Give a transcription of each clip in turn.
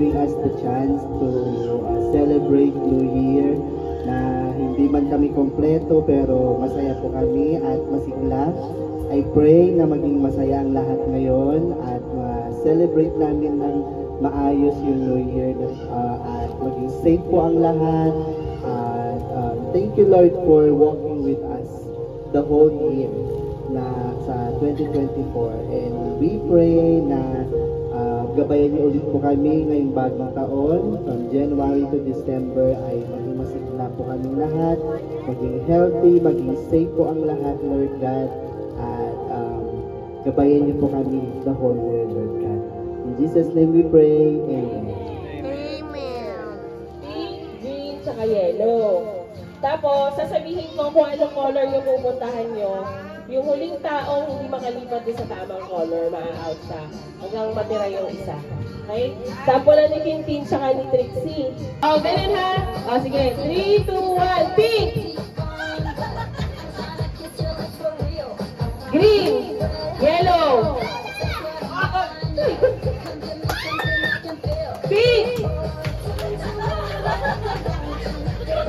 giving us the chance to celebrate New Year na hindi man kami kompleto pero masaya po kami at masigla. I pray na maging masaya ang lahat ngayon at celebrate namin ng maayos yung New Year at maging safe po ang lahat. Thank you Lord for walking with us the whole year na sa 2024 and we pray na gabayan niyo ulit po kami ngayong bagong taon from January to December ay maging masigla po kami lahat, maging healthy, maging safe po ang lahat Lord God at gabayan niyo po kami the whole year Lord God. In Jesus' name we pray, Amen. Amen. Pink, green, tsaka yellow. Tapos, sasabihin ko kung anong color yung pupuntahan nyo. Yung huling taong hindi makalipat din sa tamang color, ma-out siya. Hanggang matira yung isa. Okay? Sample na ni Tintin tsaka ni Trixie. Oh, ganun ha? Oh, sige. 3, 2, 1, pink! Green! Yellow! Pink!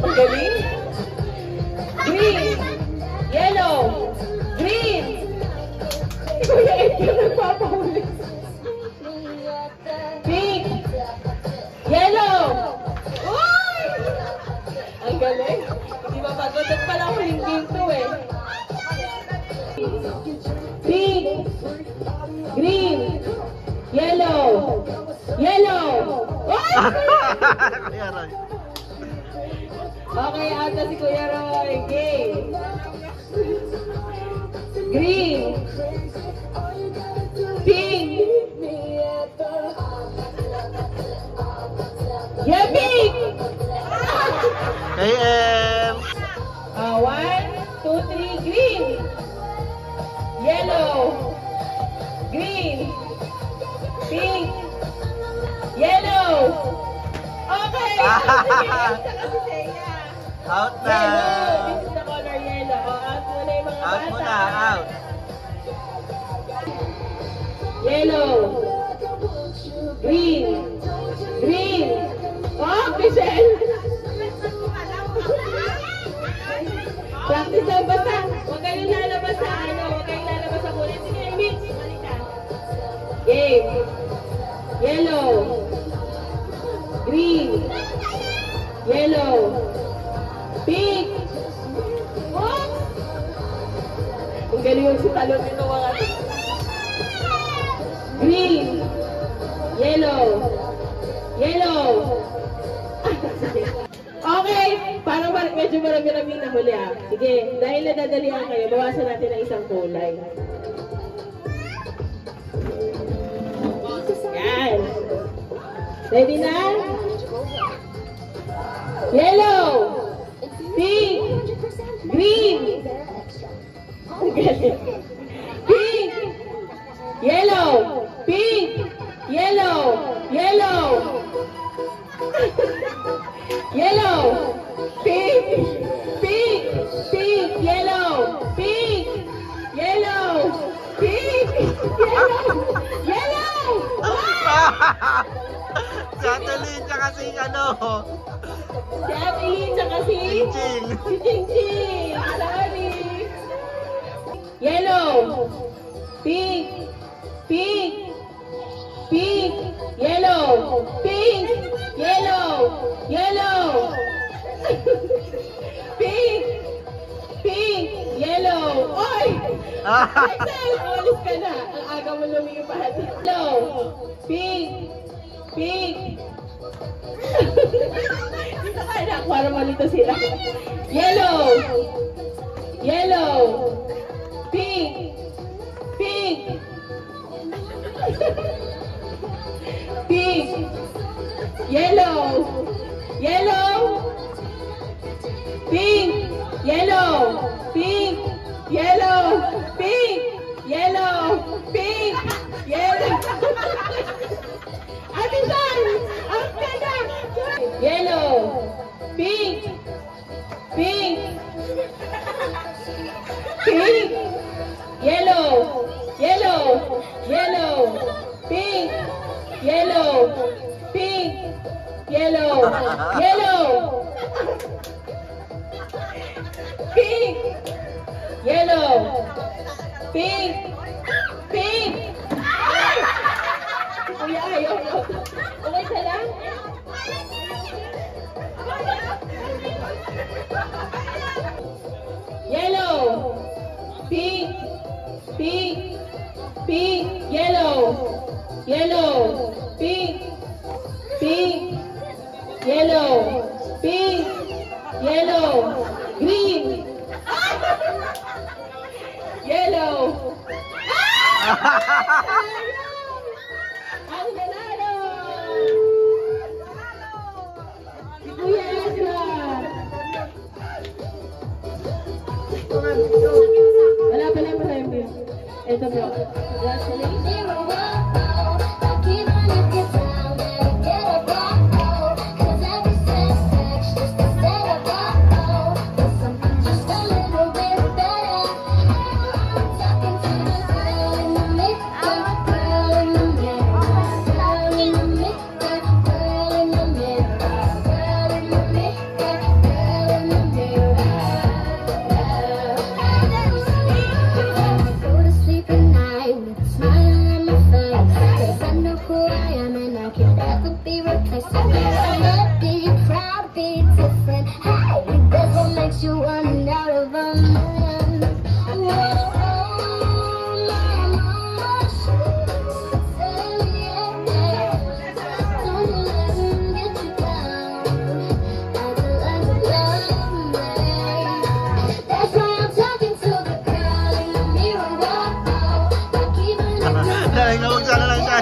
Ang galing? Green! Yellow! Green! Kuya Edgar nagpapahuli. Pink! Yellow! Uy! Ang galing. Hindi mapagod. At pala huling game to eh. Pink! Green! Yellow! Yellow! Uy! Okay, out na si Kuya Roy. Game. Green. Pink. Yeah, pink. KM. 1, 2, 3, green. Yellow. Green. Pink. Yellow. Okay. Out na. Yellow. This is the color yellow. Out muna yung mga bata. Out muna, out. Yellow. Green. Green. Oh, Michelle. Practice lang basta. Huwag kayong lalabas sa huwag kayong lalabas sa kulay. Sige, mix. Game. Yellow. Green. Yellow. Pink. Oh! Ang galing yung si talon nito mga green. Yellow. Yellow. Okay. Parang medyo marami-rami na huli ah. Sige, dahil nadadalihan kayo, bawasan natin ang isang kulay. Yan. Ready na? Yellow. Pink. Green. Pink. Yellow. Pink. Yellow. Yellow. Yellow. Pink. Pink. Pink. Yellow. Pink. Yellow. Pink. Yellow. Yellow. Si Adeline tsaka si ano. Si Adeline tsaka si Ching. Si Ching Ching. Sorry. Yellow. Pink. Pink. Pink. Yellow. Pink. Yellow. Yellow. Pink. Pink. Yellow. Oy! Excel! Alis ka na. Ang aga mo lumingin pa. Yellow. Pink. Pink. Dito ka na. Para malito sila. Yellow. Yellow. Pink. Pink. Pink. Yellow. Yellow. Pink. Yellow. Pink. Yellow. Pink. Yellow. Pink. Yellow. Ate San! Ang ganda! Yellow. Pink. Pink. Pink. Yellow. Yellow. Yellow. Pink. Yellow. Pink. Pink. Yellow. Pink. Pink. Kuya, ayaw. Okay ka lang? Yellow. Pink. Pink. Pink. Yellow. Yellow. Pink. Pink. Yellow. Pink. Yellow. Green. Yellow. Ang nanalo! Si Kuya Ezra! Wala pala yung ito po. Congratulations! Huwag sana lang siya.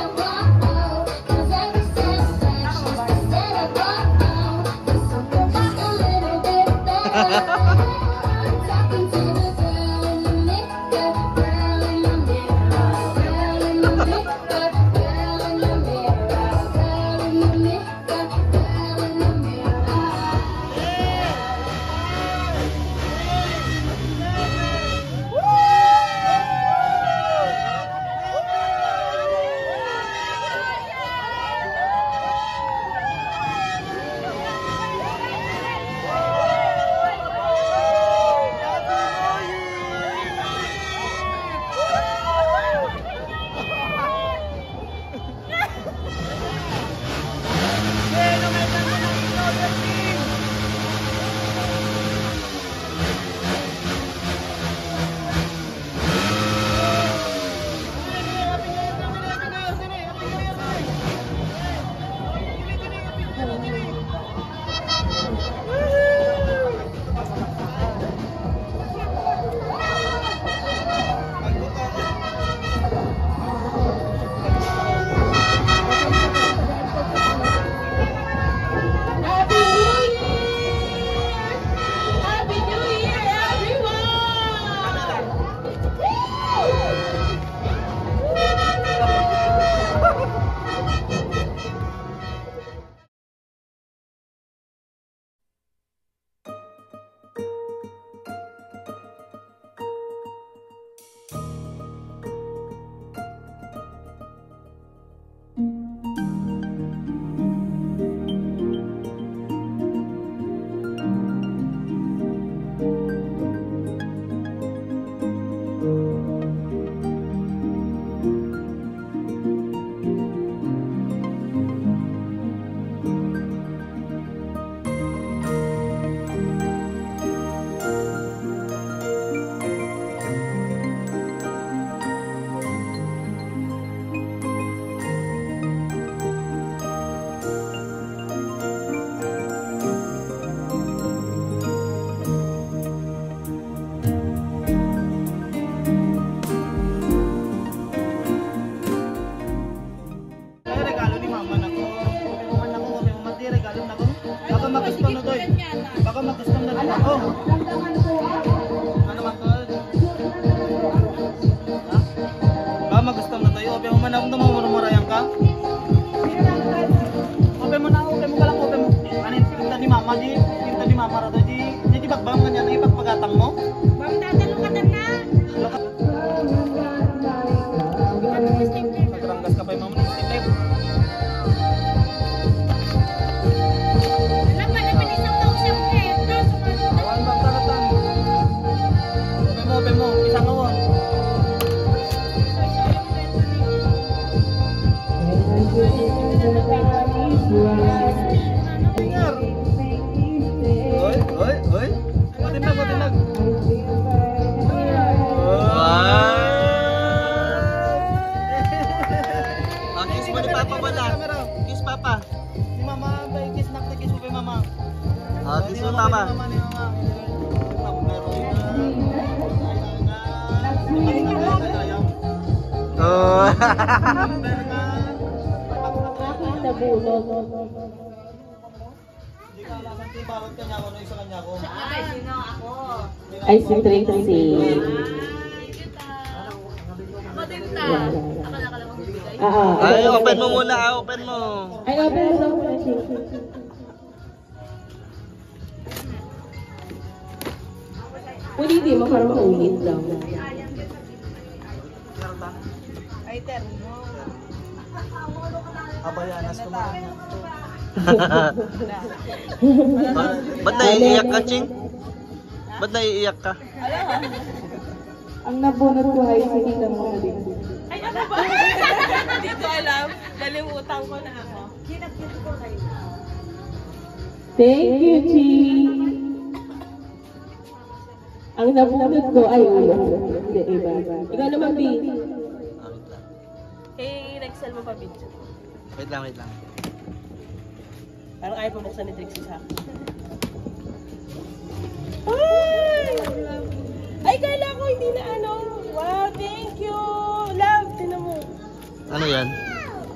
Baka mag-custom na rin ako. Ano man to? Ha? Baka mag-custom na tayo. Ope mo man ako na mamurumurayan ka. Ope mo na, ope mo ka lang, ope mo. Anin, tinta ni mama, tinta ni mama rata, di bagbang kanya na ipagpagatang mo. Bang tatanong ka na. Nagranggas ka pa yung mama, step. Alam ba naman isang taong siya mo kaya? Awan bang taratan? This one, mama. Oh. Nabulog. Ay, si Trixie. Ay, open mo muna, open mo. Ay, open mo daw muna, Trixie. Ulitin mo para maulit lang. Abayanas ko mo. Ba't naiiyak ka, Ching? Ba't naiiyak ka? Ang nabunod ko ay sinita mo na din. Ay, ano ba? Hindi ko alam. Nalimutan ko na ako. Thank you, Chi. Ang nabunod ko ay ulo. Hindi, iba. Ikaw naman, B. Nag-sell mo pa video. Wait lang, wait lang. Parang ayaw pabuksan ni Trixie sa akin. Ay, kala ko hindi na ano. Wow, thank you. Love, tinan mo. Ano yan?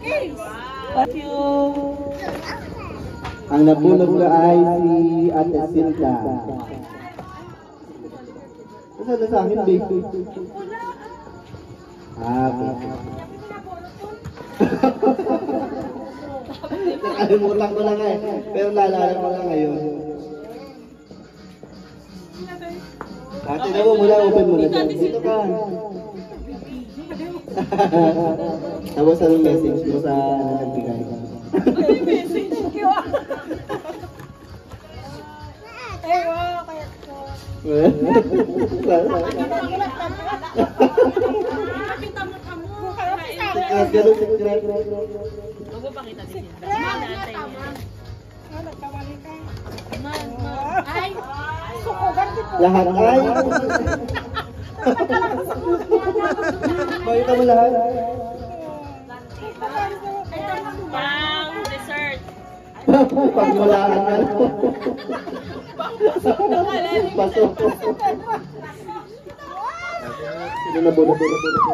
Thank you. Ang nabulog ko ay si Ate Silda. Saan na sa akin, babe? Okay. Nakalimutan ko lang eh. Pero naalala ko lang ngayon. Ate na mo mula, open mo na dyan. Dito ka. Tapos anong message mo sa nagbigay? Message ko. Ay, wow, kaya ko. Huwag mo pakita din. Ay, sukugan dito. Lahat ay. Bakit mo lahat? Pang dessert. Pagmulaan ka. Pasok. Sino na bola?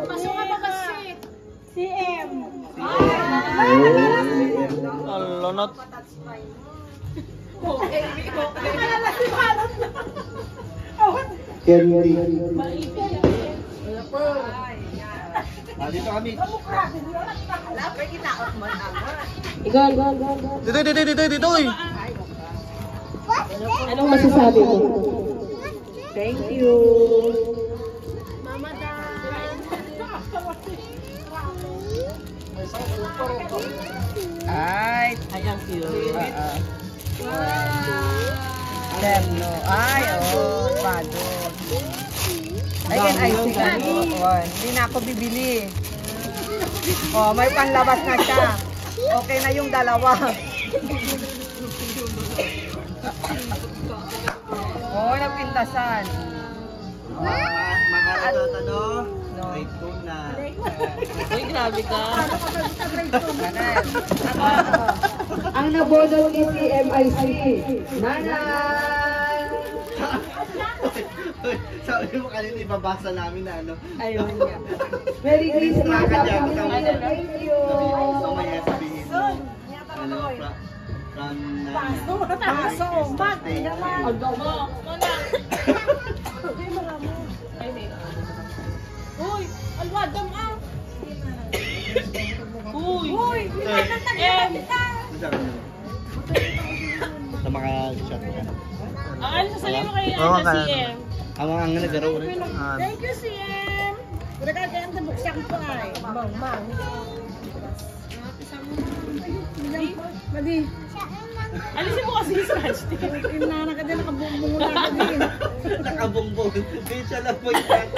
Pasok ka ba kasi? Si M. Alonot. Candy. Dito kami. Ikaw. Dito, uy. Anong masasabi mo? Thank you. Mama Dan. Ay, Ang cute. terno. Ay, oh, pado. Ay, can I see ka? Oh, hindi na ako bibili. Oh, may panlabas na siya. Okay na yung dalawa. Oh, nagpintasan. Makakatano. No. Grade 2 na. Uy, grabe ka. Ang nabodol ni CMIC. Nanay! Sabi mo kanina ibabasa namin na ano. Ayun niya. Merry Christmas. Thank you. Mamaya sabihin mo. Ano, from Paso. Uy, alwadam ah. Uy, M. Sa mga shot ka. Ano sasabihin mo kay Oo, Ana si kaya- M? Ang nagaro rin. Thank you, CM. Nagkagayang sa buksan ko ay. Mang. Madi. Alisin mo kasi yung scratch tape. Inana ka din, nakabumbong ka din. Nakabongbong. Hindi siya lang po yan.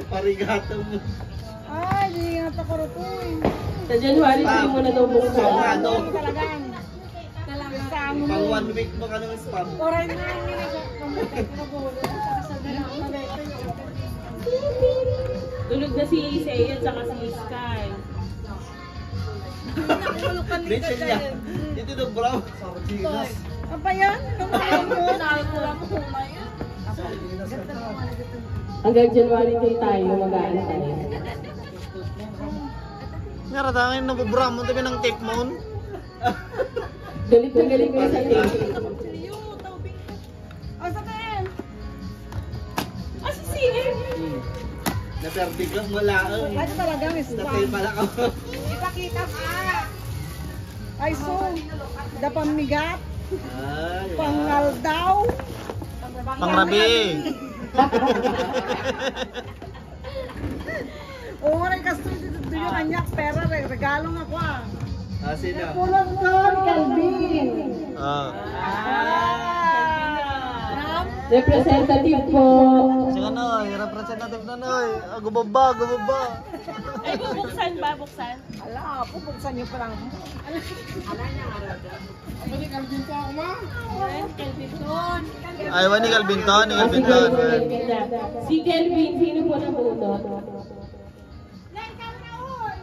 Parigato mo. Ay, hindi nga pa karutoy. Sa January, hindi mo na daw Pang buksan. ano? Talagang. Talagang. Pang 1 week mo ka ng spam. Oray na hindi nagkabulo. Tulog na si Isaiah at saka si Sky. Rachel niya. Ito na brown. Apa yan? Hanggang January 3 tayo mag-aantay. Naratangin na bubura mo tabi ng tape mo. Galit na galit kayo sa tape. Oh, sa kain. Ah, si CM! Naperdi ka, wala. Ano talagang Natay spam? pala ka. Ipakita pa. Ay, so, da pamigat, Ay, pangaldaw. Pangrabi. Oo, rin kasi dito yung kanyak pera, regalo nga ko ah. sino? Pulang ko, Calvin. Ah. Representative po. Si Kanoy, representative Kanoy. Gubaba, gubaba. Ay, bubuksan ba? Buksan? Ala, pupuksan niyo pa lang. Ay, wani Calvinton, ni Ah, si Calvinton. Kelvin na. Si Kelvin, sino po na bunot?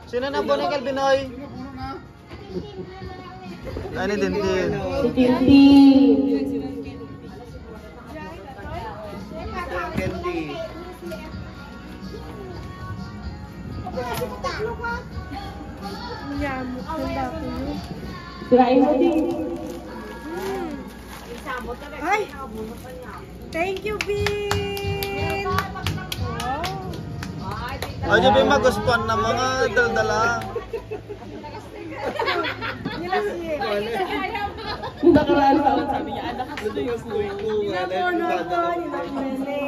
Sino na po ni Calvinoy? Ani Tintin. Si Tintin. Candy. Yan, tanda ko yun. Sirain mo din. Ay! Thank you, Bin! Ay, di ba magustuhan na mga daldala? Nila si... Nung nakaraan taon, sabi niya, anak ko na yung school. Nila Corner ko, nila Mele.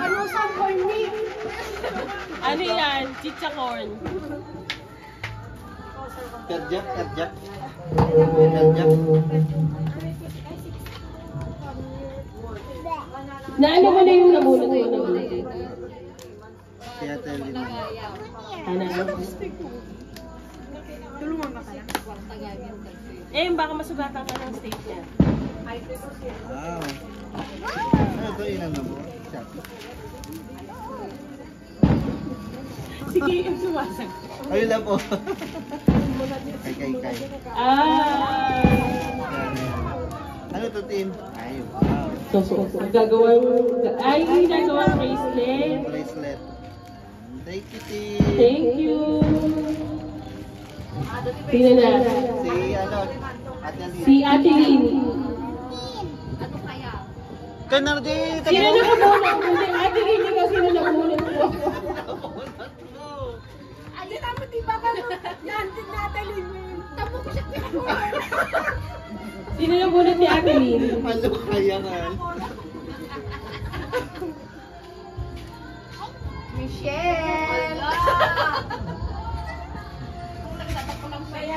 Ano sa corn meat? Ano yan? Chicha corn. Kadjak, kadjak. Kadjak. Naano mo na yung nabunot mo naman? Kaya tayo din. Ano? Tulungan ka kaya? Eh, baka masugatan ka ng state niya. Wow. Ano ito, ilan na mo? Sige, yung sumasag. Ayun lang po. Kay. Ah! Ano to, Tin? Ay, wow. So, gagawang... Ay, gagawang bracelet. Bracelet. Thank you, Tin. Thank you. Sino na? Si, ano, Ate Lin. Si Ate Lynn. Kaya na di Sino na kabunot? Hindi, Ate Lynn yung sino na kabunot mo. Ay, dapat di ba ka nantin natin yun? Tamo ko siya Sino na bunot ni Ate Lynn? Ano kaya nga? Michelle!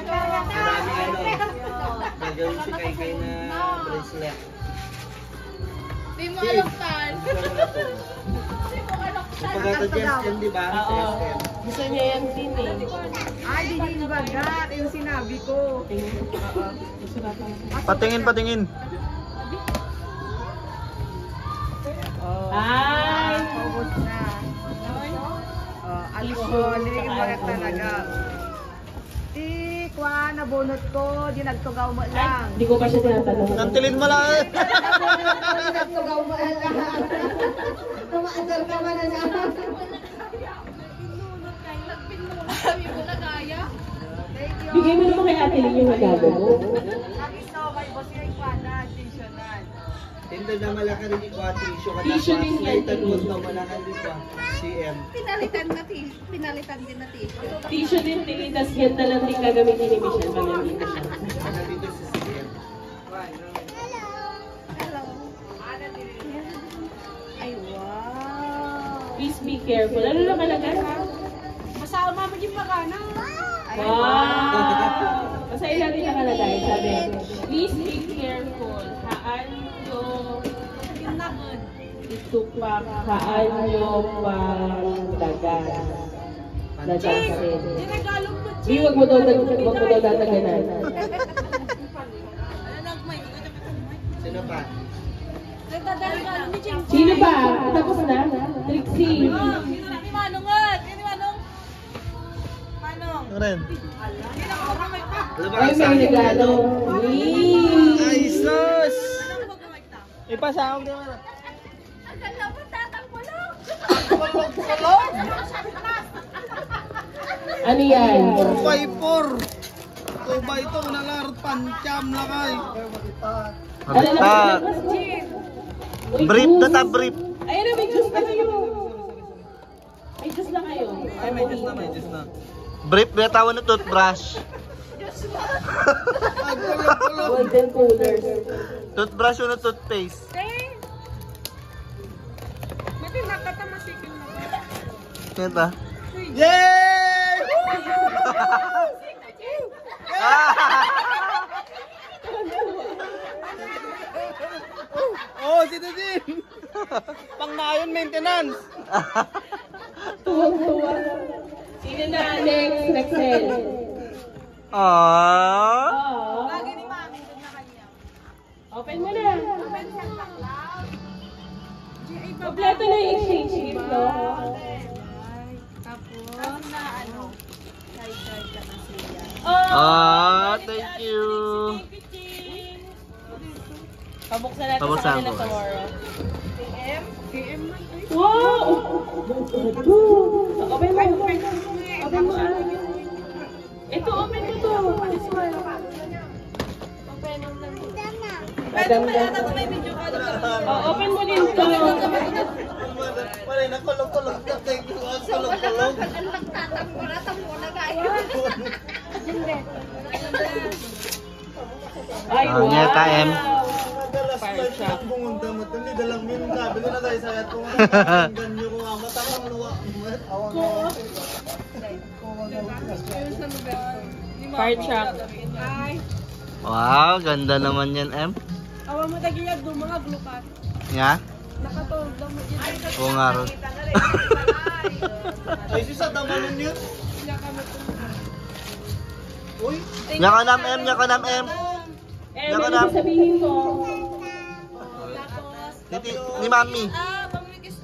Marami ano. Gagawin si Kay na bracelet. Di mo aloktan. Pagkata-Jesken, di ba? Oo. Jesken. Gusto niya yan din eh. Ay, di yung bagat. Yung sinabi ko. Patingin. Ay! Paubos na. Alcohol. Hindi yung bagat talaga. Kwa, nabunot ko. Di nagtugaw mo lang. Hindi ko pa siya tinatanong. Nantilin mo lang. Nagtugaw mo lang. Tumaasar ka man na. Bigay mo naman kay Ate Lynn yung regalo mo. Hindi na malaki rin yung tissue. Tissue din yan. Tagod na malaki rin yung CM. Pinalitan din na tissue. Tissue din, tinitas yan na lang din gagamitin ni Michelle pag nandito siya. Nandito si CM. Ay, wow. Please be careful. Ano nakalagay? Masama mo yung makana. Wow! Basta ilan din nakalagay, sabi. Please be careful. Haan nyo itupak, haan nyo pagdagan. Dadasin. Tinagalog mo, Di, wag mo daw dadaganan. Sino pa? Nagdadalagalog ni Ching. Sino ba? Tapos na? Trixie. Sino na? Ni Manong nga. Ni Manong. Manong. Ano rin? Ay, may regalo. Ay, sus! Ipasahog din mo na. Ano yan? 4x4! Ito ba ito? Nalarot pancham lang ay. Ano lang? Brief na ta, brief. Ayun na, may juice na kayo. May juice na kayo. Ay, may juice na. Brief, may tawag na toothbrush. Golden cooler. Toothbrush o na toothpaste. Mati, nakatamasikin na ba? Yan ta. Yay! Oh, si Tujin! Pang nayon maintenance! Tuwang-tuwa. Sino na next? Rexel. Aww! Lagi ni Mami, doon na kanya. Open mo na. Kompleto na yung exchange gift, no? Tapos na ano, side ka na siya. Ah, thank you! Pabuksan natin Pabuksan sa kanila ko. tomorrow. KM man. Wow! Open mo. Open mo. Ito, open mo to. This one. Madam na. Open mo din to. Pare, nakulong-kulong na. Thank you. Kulong-kulong. Ay, wow. Nyeta, M. Fire shock. Pumunta mo ito, hindi dalang yun. Sabi ko na tayo sayat ko. Ganyo ko nga, matapang luwa. Fire shock. Ay, Wow, ganda naman yan, M. awa mo tagiyag do mga glupat. Nga? Nakatulog lang mo dyan. Oo nga ron. Ay, sa damanin yun. Uy, Nya ka nam, M. Nya ka nam, M. Eh, Yan ka ano na. sasabihin ko? Ni Mami. Pamigis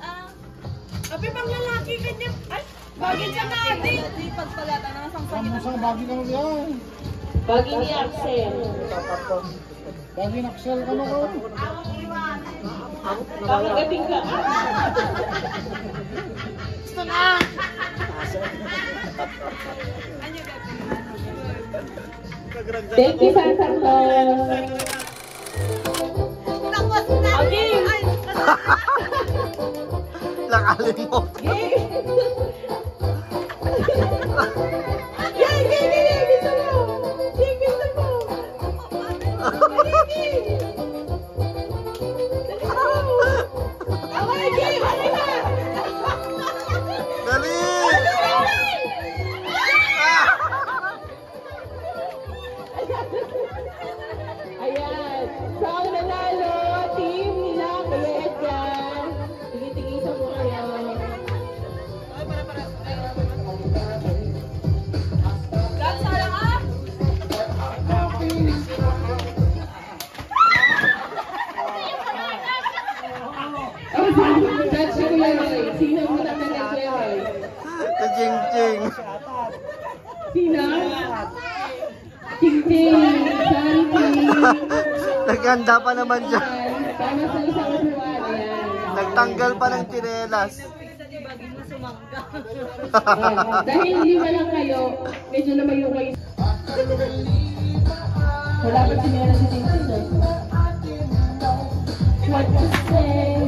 Abi, pang lalaki ka niya. Ay, bagay siya natin. Di pagpalata na sang kamusang bagi ka mo yan. Bagi ni Axel. Bagi naksel ka mo ko. Pakigating ka. Gusto na. Thank you, Santa Claus. Tapos na. Okay. Ay, Nakalimot. Yay! Yay! Gusto mo! Yay! Gusto mo! Okay, yay! Hali na! Dali! Ayan. So, ang nanalo, team nila, Kuya Edgar. Tigitigisan mo kayo. Judge si Kuya Roy. Sino mo naman kay Kuya Roy? Si Jing Jing. Sino? Ting-ting. Santi. Naganda pa naman siya. Tama sa isang upuan. Ayan. Nagtanggal pa ng tsinelas. Ayan. Dahil lima lang kayo, medyo naman yung kayo. Wala pa sinira si Ting-ting. eh. What to say?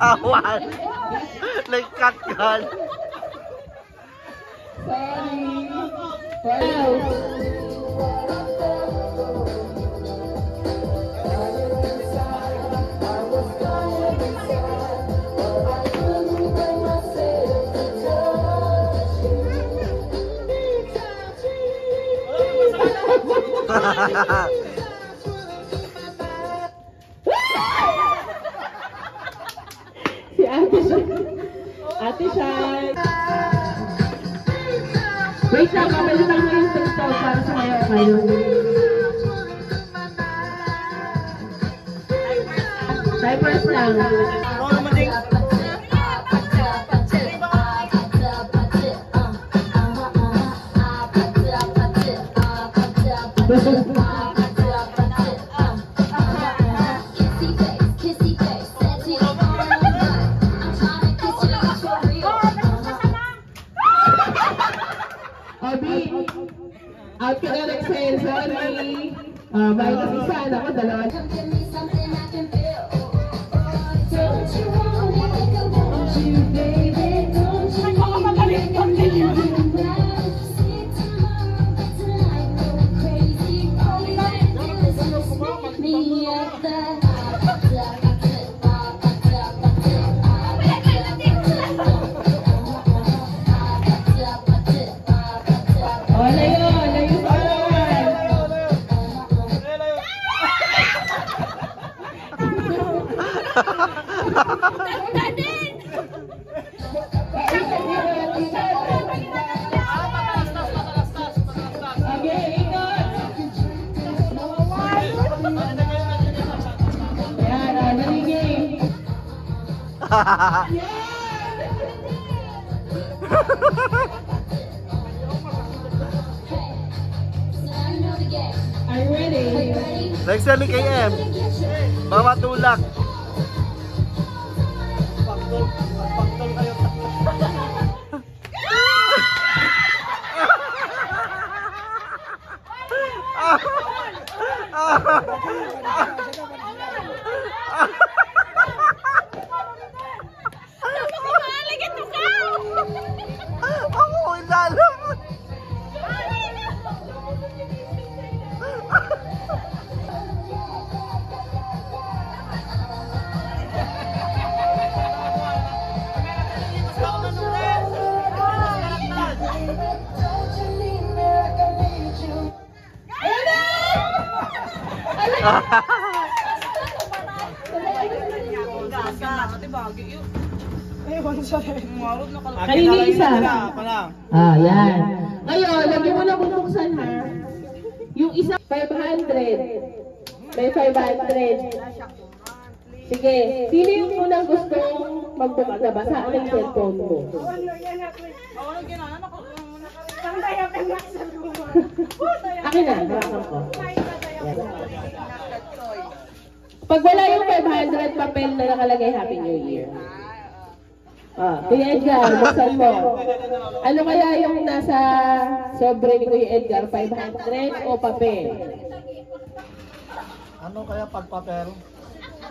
Awan. Nag-cut gun. Sorry. Wow. Si Ate Shai. Ate Shai. lang, kapalitan ko yung TikTok para sumayaw kayo. Cypress lang. Out ka na nag-sale, sorry. Bakit kasi sana ako, dalawa. Are you ready? Next time kay M. Mga tulak. Ako ilalam. Kanina isa. Yan. Ngayon, lagyan mo na bubuksan ha. Yung isa, 500. May 500. Sige, sino yung unang gustong magbukas na basa ang cellphone mo? Akin na, harapan ko. Yan. Pag wala yung 500 papel na nakalagay Happy New Year. Kuya Edgar, buksan mo. Ano kaya yung nasa sobre ni Kuya Edgar? 500 o papel? Ano kaya pagpapel?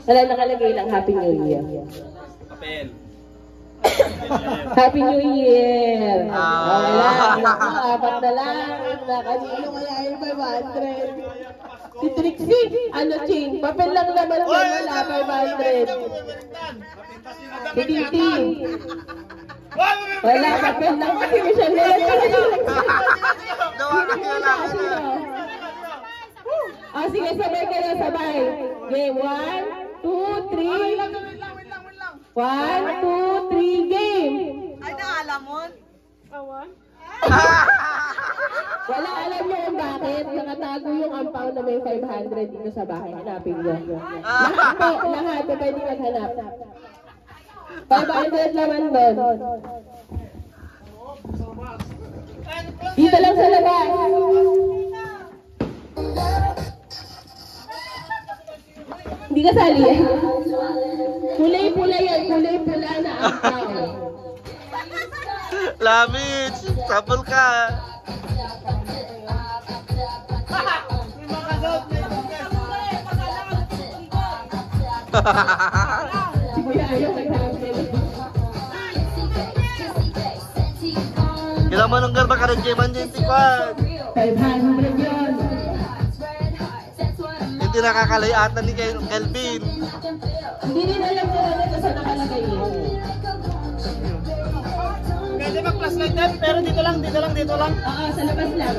Wala nakalagay lang Happy New Year. Papel. Happy New Year! Wala. Apat na lang. Ano kaya yung 500? Si Trixie, ano Ching? Papel lang naman ang wala, 500. Si Tintin. Wala, papel lang kasi Michelle Leon. Sige, sabay ka na, sabay. Game, 1, 2, 3. 1, 2, 3, game! Ay, naalamon? Wala, alam mo kung bakit nakatago yung ampaw na may 500 dito sa bahay. Hanapin nyo. Lahat po, lahat na pwede maghanap. 500 naman doon. Dito lang sa labas. Hindi ka sali. Kulay-pula yan. Kulay-pula na ampaw. Lamit, sabol ka. Si Kuya ayaw nag-hampel. Kailangan mo nung garba ka rin kay Manjenti Kwan. 500 yun. Hindi nakakalayatan ni Kelvin. Hindi rin alam ko na ito sa nakalagay yun. Pwede mag-flashlight din, pero dito lang. Oo, sa labas lang.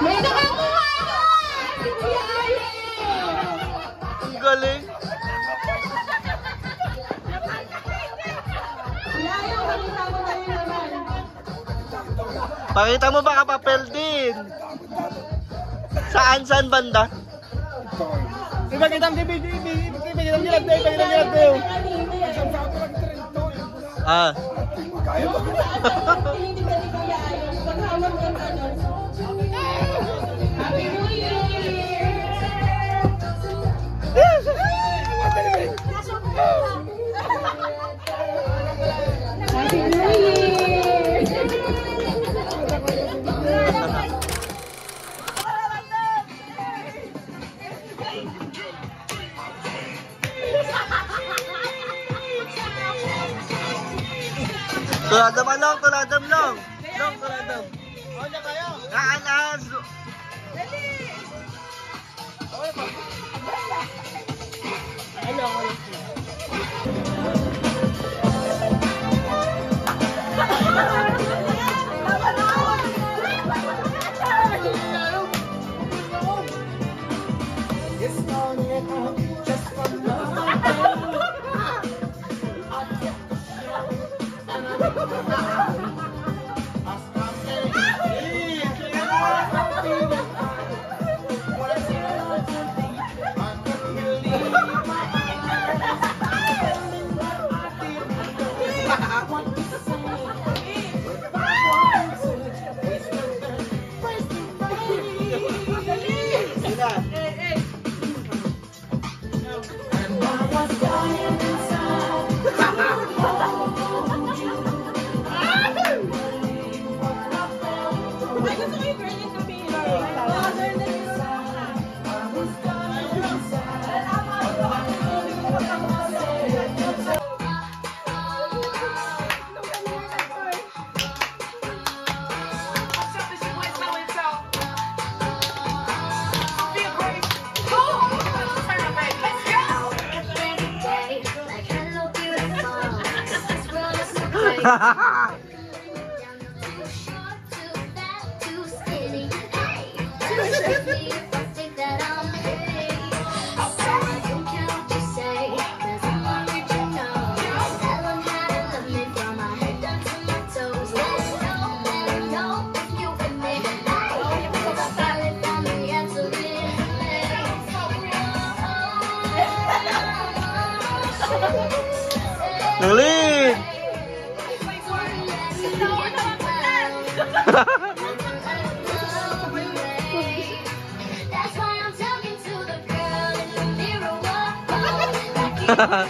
May nakakuha! Si Kuya Ale! Ang galing. Pakita mo baka papel din. Saan banda? Ipagitam gilad tayo. Ah. Hindi ka rin kaya ayun. Paghawak ng tanong. Happy New Year! Happy New Year! Tuladam lang, tuladam lang. Long, tuladam. Kaalas. Ano ako? Nalin! Ha